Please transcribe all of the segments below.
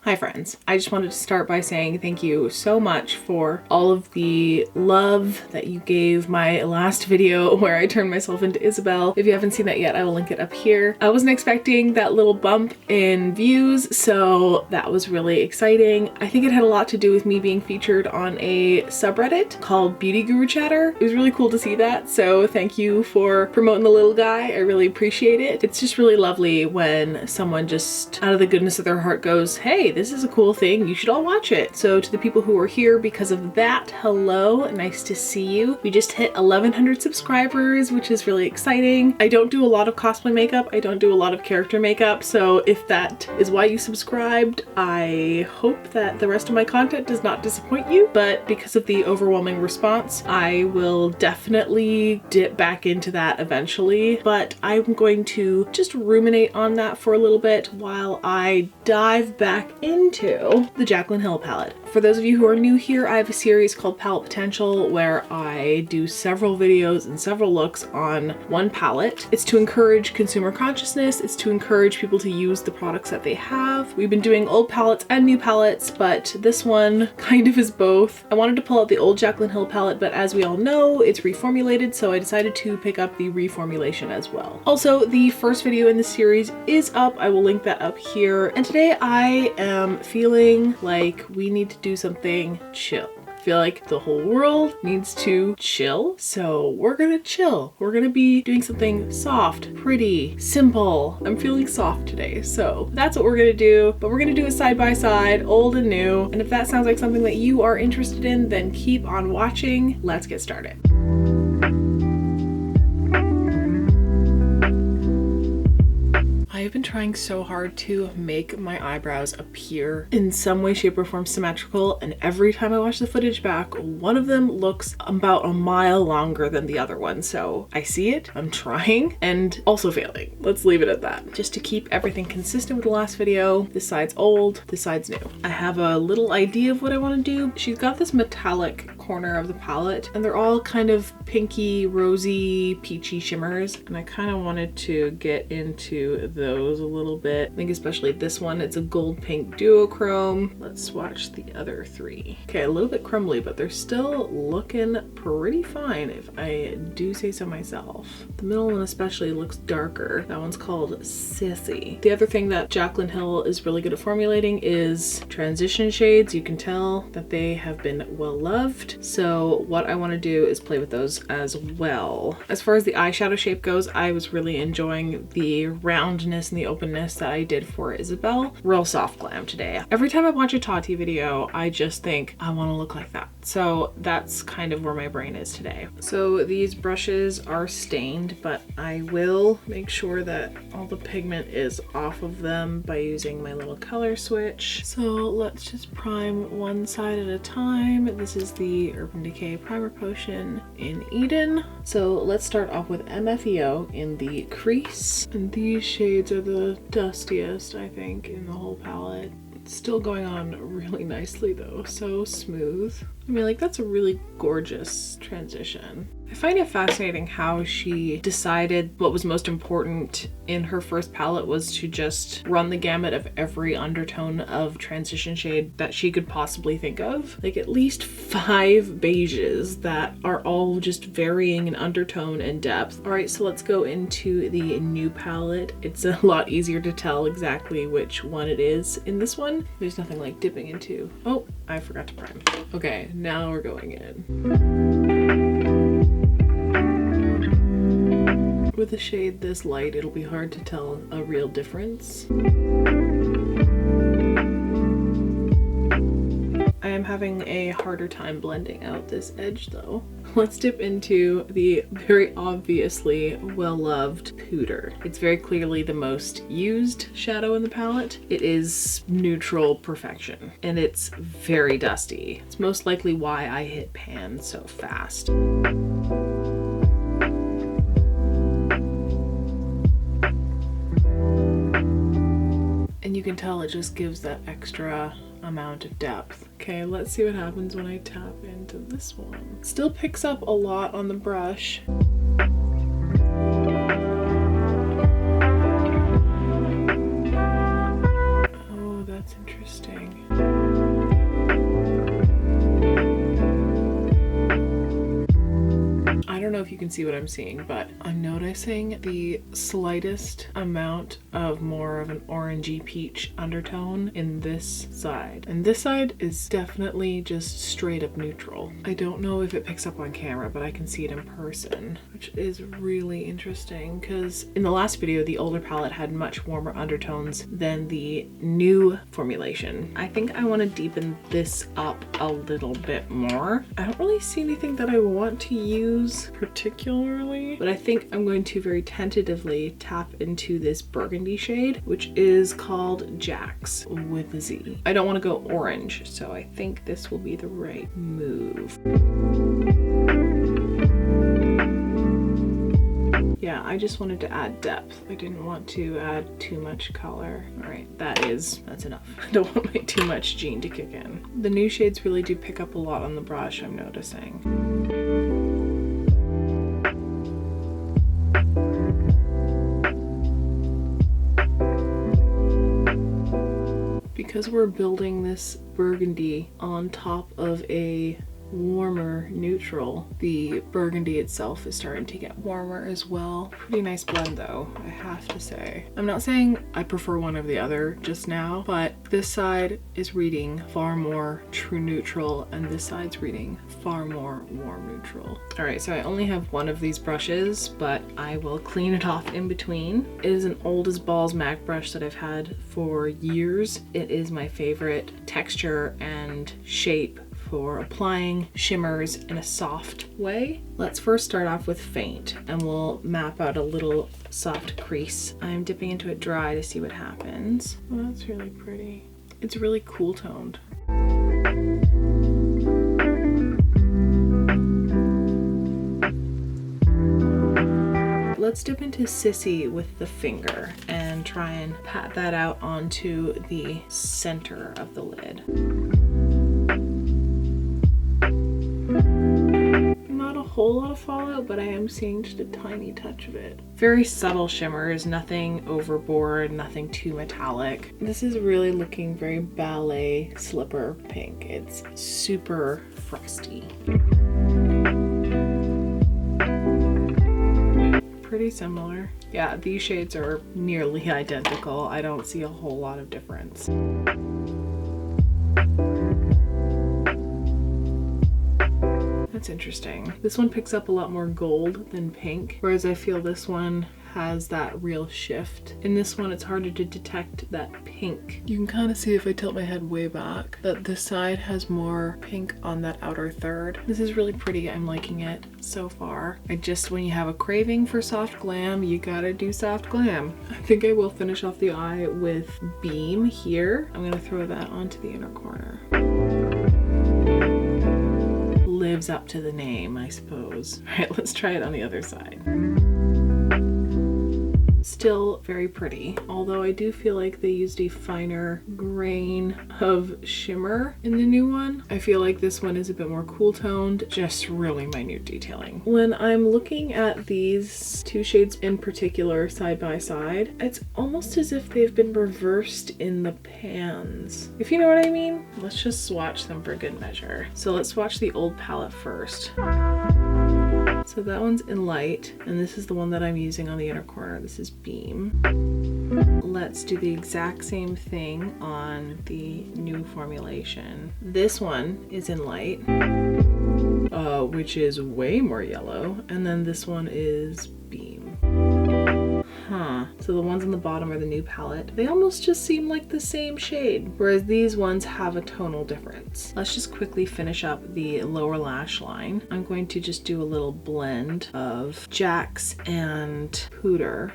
Hi friends, I just wanted to start by saying thank you so much for all of the love that you gave my last video where I turned myself into Isabel. If you haven't seen that yet, I will link it up here. I wasn't expecting that little bump in views, so that was really exciting. I think it had a lot to do with me being featured on a subreddit called Beauty Guru Chatter. It was really cool to see that, so thank you for promoting the little guy. I really appreciate it. It's just really lovely when someone just out of the goodness of their heart goes, hey, this is a cool thing, you should all watch it. So to the people who are here because of that, hello, nice to see you. We just hit 1,100 subscribers, which is really exciting. I don't do a lot of cosplay makeup, I don't do a lot of character makeup, so if that is why you subscribed, I hope that the rest of my content does not disappoint you, but because of the overwhelming response, I will definitely dip back into that eventually, but I'm going to just ruminate on that for a little bit while I dive back into the Jaclyn Hill palette. For those of you who are new here, I have a series called Palette Potential where I do several videos and several looks on one palette. It's to encourage consumer consciousness, it's to encourage people to use the products that they have. We've been doing old palettes and new palettes, but this one kind of is both. I wanted to pull out the old Jaclyn Hill palette, but as we all know, it's reformulated, so I decided to pick up the reformulation as well. Also, the first video in the series is up. I will link that up here. And today I am feeling like we need to do something chill. I feel like the whole world needs to chill, so we're gonna chill. We're gonna be doing something soft, pretty, simple. I'm feeling soft today, so that's what we're gonna do, but we're gonna do it side by side, old and new, and if that sounds like something that you are interested in, then keep on watching. Let's get started. I've been trying so hard to make my eyebrows appear in some way, shape, or form symmetrical, and every time I watch the footage back, one of them looks about a mile longer than the other one. So I see it, I'm trying, and also failing. Let's leave it at that. Just to keep everything consistent with the last video, this side's old, this side's new. I have a little idea of what I want to do. She's got this metallic corner of the palette, and they're all kind of pinky, rosy, peachy shimmers, and I kind of wanted to get into those a little bit. I think especially this one, it's a gold pink duochrome. Let's swatch the other three. Okay, a little bit crumbly, but they're still looking pretty fine if I do say so myself. The middle one especially looks darker. That one's called Sissy. The other thing that Jaclyn Hill is really good at formulating is transition shades. You can tell that they have been well loved. So what I want to do is play with those as well. As far as the eyeshadow shape goes, I was really enjoying the roundness and the openness that I did for Isabel. Real soft glam today. Every time I watch a Tati video, I just think I want to look like that. So that's kind of where my brain is today. So these brushes are stained, but I will make sure that all the pigment is off of them by using my little color switch. So let's just prime one side at a time. This is the Urban Decay Primer Potion in Eden. So let's start off with MFEO in the crease. And these shades are the dustiest, I think, in the whole palette. It's still going on really nicely though, so smooth. I mean, like, that's a really gorgeous transition. I find it fascinating how she decided what was most important in her first palette was to just run the gamut of every undertone of transition shade that she could possibly think of. Like at least 5 beiges that are all just varying in undertone and depth. All right, so let's go into the new palette. It's a lot easier to tell exactly which one it is in this one. There's nothing like dipping into. Oh, I forgot to prime. Okay, now we're going in. With a shade this light, it'll be hard to tell a real difference. I am having a harder time blending out this edge though. Let's dip into the very obviously well-loved Couture. It's very clearly the most used shadow in the palette. It is neutral perfection, and it's very dusty. It's most likely why I hit pan so fast. And you can tell it just gives that extra amount of depth. Okay, let's see what happens when I tap into this one. Still picks up a lot on the brush. Oh, that That's interesting. I don't know if you can see what I'm seeing, but I'm noticing the slightest amount of more of an orangey peach undertone in this side. And this side is definitely just straight up neutral. I don't know if it picks up on camera, but I can see it in person, which is really interesting because in the last video, the older palette had much warmer undertones than the new formulation. I think I want to deepen this up a little bit more. I don't really see anything that I want to use particularly, but I think I'm going to very tentatively tap into this burgundy shade, which is called Jax with a Z. I don't want to go orange, so I think this will be the right move. Yeah, I just wanted to add depth. I didn't want to add too much color. All right, that's enough. I don't want my too much Jean to kick in. The new shades really do pick up a lot on the brush, I'm noticing. Because we're building this burgundy on top of a warmer neutral, the burgundy itself is starting to get warmer as well. Pretty nice blend though, I have to say. I'm not saying I prefer one over the other just now, but this side is reading far more true neutral and this side's reading far more warm neutral. All right, so I only have one of these brushes, but I will clean it off in between. It is an old as balls MAC brush that I've had for years. It is my favorite texture and shape for applying shimmers in a soft way. Let's first start off with faint and we'll map out a little soft crease. I'm dipping into it dry to see what happens. Oh, that's really pretty. It's really cool toned. Let's dip into Sissy with the finger and try and pat that out onto the center of the lid. Not a whole lot of fallout, but I am seeing just a tiny touch of it. Very subtle shimmers, nothing overboard, nothing too metallic. This is really looking very ballet slipper pink. It's super frosty. Pretty similar. Yeah, these shades are nearly identical. I don't see a whole lot of difference. That's interesting. This one picks up a lot more gold than pink, whereas I feel this one has that real shift. In this one, it's harder to detect that pink. You can kind of see if I tilt my head way back that this side has more pink on that outer third. This is really pretty. I'm liking it so far. When you have a craving for soft glam, you gotta do soft glam. I think I will finish off the eye with Beam here. I'm gonna throw that onto the inner corner. Lives up to the name, I suppose. All right, let's try it on the other side. Still very pretty, although I do feel like they used a finer grain of shimmer in the new one. I feel like this one is a bit more cool toned, just really minute detailing. When I'm looking at these two shades in particular side by side, it's almost as if they've been reversed in the pans, if you know what I mean. Let's just swatch them for good measure. So let's swatch the old palette first. So that one's in light, and this is the one that I'm using on the inner corner. This is Beam. Let's do the exact same thing on the new formulation. This one is in light, which is way more yellow, and then this one is Beam. So the ones on the bottom are the new palette. They almost just seem like the same shade, whereas these ones have a tonal difference. Let's just quickly finish up the lower lash line. I'm going to just do a little blend of Jax and Couture.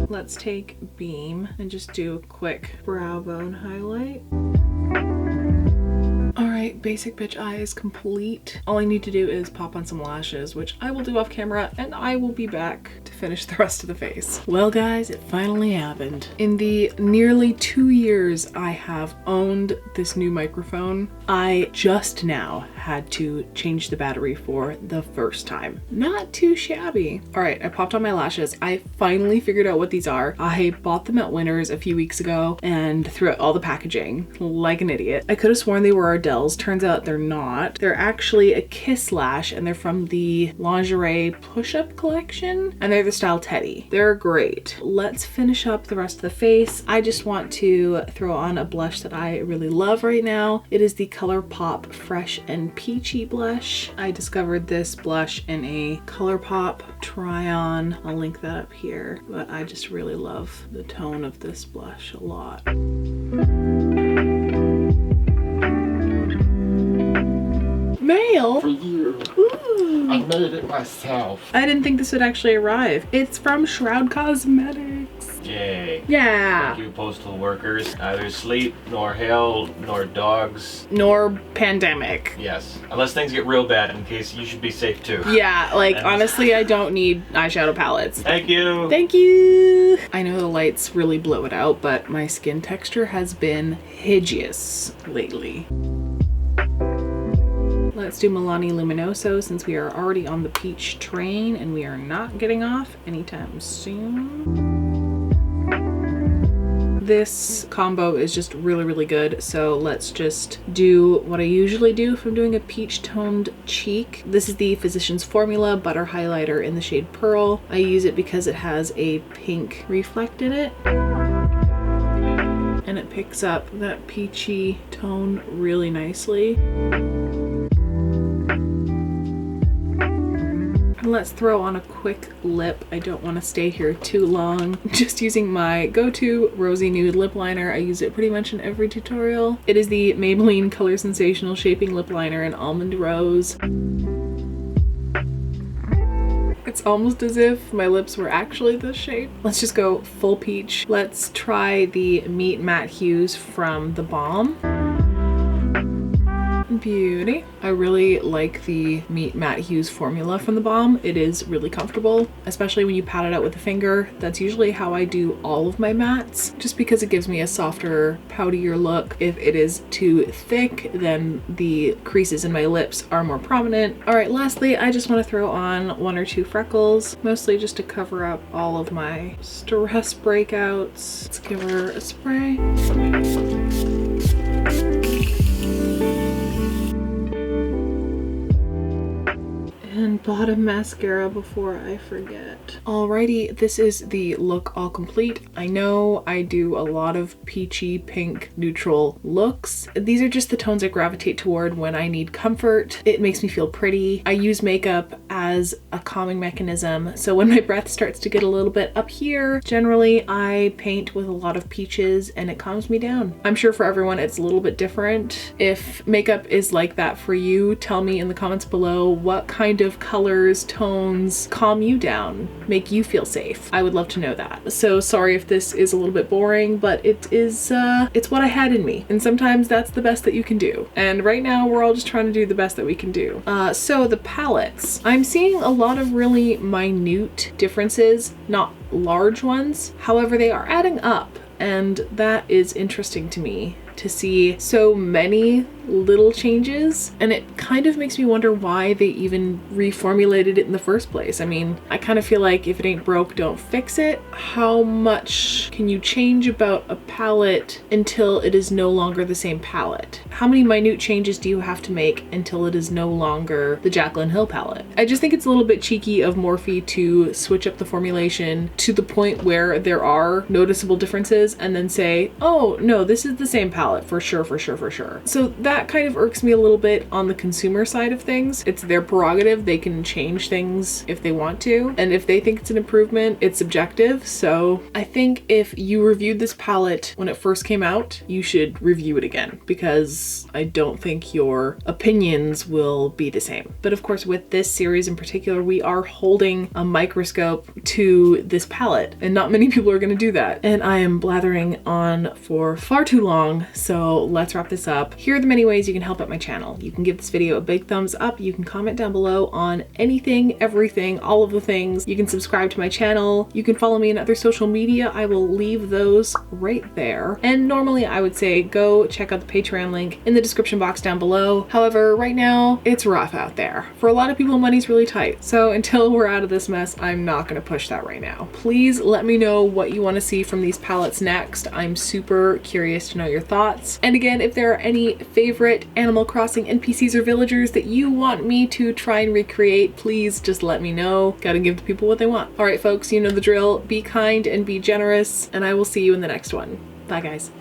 Let's take Beam and just do a quick brow bone highlight. All right, basic bitch eye is complete. All I need to do is pop on some lashes, which I will do off camera, and I will be back to finish the rest of the face. Well guys, it finally happened. In the nearly 2 years I have owned this new microphone, I just now had to change the battery for the first time. Not too shabby. All right, I popped on my lashes. I finally figured out what these are. I bought them at Winners a few weeks ago and threw out all the packaging like an idiot. I could have sworn they were Ardell's. Turns out they're not. They're actually a Kiss Lash, and they're from the lingerie push-up collection, and they're the style Teddy. They're great. Let's finish up the rest of the face. I just want to throw on a blush that I really love right now. It is the Colourpop Fresh and Peachy blush. I discovered this blush in a Colourpop try on. I'll link that up here, but I just really love the tone of this blush a lot. Mail? For you. Ooh. I made it myself. I didn't think this would actually arrive. It's from Shroud Cosmetics. Yay. Yeah. Thank you, postal workers. Neither sleep, nor hail, nor dogs. Nor pandemic. Yes. Unless things get real bad, in case you should be safe too. Yeah, like honestly, I don't need eyeshadow palettes. Thank you. Thank you. I know the lights really blow it out, but my skin texture has been hideous lately. Let's do Milani Luminoso since we are already on the peach train and we are not getting off anytime soon. This combo is just really good, so let's just do what I usually do if I'm doing a peach toned cheek. This is the Physicians Formula Butter Highlighter in the shade Pearl. I use it because it has a pink reflect in it, and it picks up that peachy tone really nicely. Let's throw on a quick lip. I don't want to stay here too long. Just using my go-to Rosy Nude lip liner. I use it pretty much in every tutorial. It is the Maybelline Color Sensational Shaping Lip Liner in Almond Rose. It's almost as if my lips were actually this shape. Let's just go full peach. Let's try the Meet Matte Hues from the Balm. Beauty. I really like the Meet Matte Hues formula from the Balm. It is really comfortable, especially when you pat it out with a finger. That's usually how I do all of my mattes, just because it gives me a softer, poutier look. If it is too thick, then the creases in my lips are more prominent. All right, lastly, I just want to throw on 1 or 2 freckles, mostly just to cover up all of my stress breakouts. Let's give her a spray. And bottom mascara before I forget. Alrighty, this is the look all complete. I know I do a lot of peachy pink neutral looks. These are just the tones I gravitate toward when I need comfort. It makes me feel pretty. I use makeup as a calming mechanism. So when my breath starts to get a little bit up here, generally I paint with a lot of peaches and it calms me down. I'm sure for everyone it's a little bit different. If makeup is like that for you, tell me in the comments below what kind of colors, tones calm you down, make you feel safe. I would love to know that. So sorry if this is a little bit boring, but it is, it's what I had in me. And sometimes that's the best that you can do. And right now we're all just trying to do the best that we can do. So the palettes, I'm seeing a lot of really minute differences, not large ones. However, they are adding up, and that is interesting to me to see so many little changes, and it kind of makes me wonder why they even reformulated it in the first place. I mean, I kind of feel like if it ain't broke, don't fix it. How much can you change about a palette until it is no longer the same palette? How many minute changes do you have to make until it is no longer the Jaclyn Hill palette? I just think it's a little bit cheeky of Morphe to switch up the formulation to the point where there are noticeable differences and then say, oh no, this is the same palette for sure. So that kind of irks me a little bit on the consumer side of things. It's their prerogative. They can change things if they want to. And if they think it's an improvement, it's subjective. So I think if you reviewed this palette when it first came out, you should review it again, because I don't think your opinions will be the same. But of course, with this series in particular, we are holding a microscope to this palette, and not many people are going to do that. And I am blathering on for far too long. So let's wrap this up. Here are the many ways you can help out my channel. You can give this video a big thumbs up. You can comment down below on anything, everything, all of the things. You can subscribe to my channel. You can follow me on other social media. I will leave those right there. And normally I would say go check out the Patreon link in the description box down below. However, right now it's rough out there. For a lot of people, money's really tight. So until we're out of this mess, I'm not gonna push that right now. Please let me know what you want to see from these palettes next. I'm super curious to know your thoughts. And again, if there are any favorite Animal Crossing NPCs or villagers that you want me to try and recreate, please just let me know. Gotta give the people what they want. All right, folks, you know the drill. Be kind and be generous, and I will see you in the next one. Bye, guys.